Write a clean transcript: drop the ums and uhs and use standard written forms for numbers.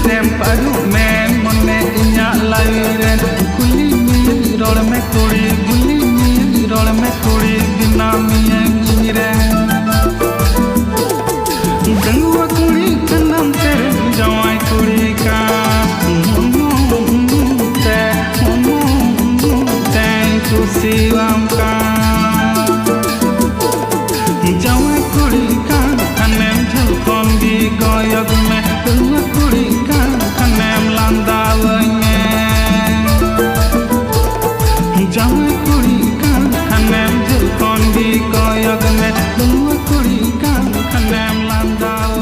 rem paru men mone inya lairen kuli mi rol me kuri kuli mi rol me kuri dinami ngire gangwa kuri kanam tere jawai kuri ka te kusiwam ka jawai kuri ka kanem jhalkon di goyog me gangwa kuri ka kanem landawanye jawai kuri ka kanem jhalkon di goyog me gangwa kuri ka kanem landawanye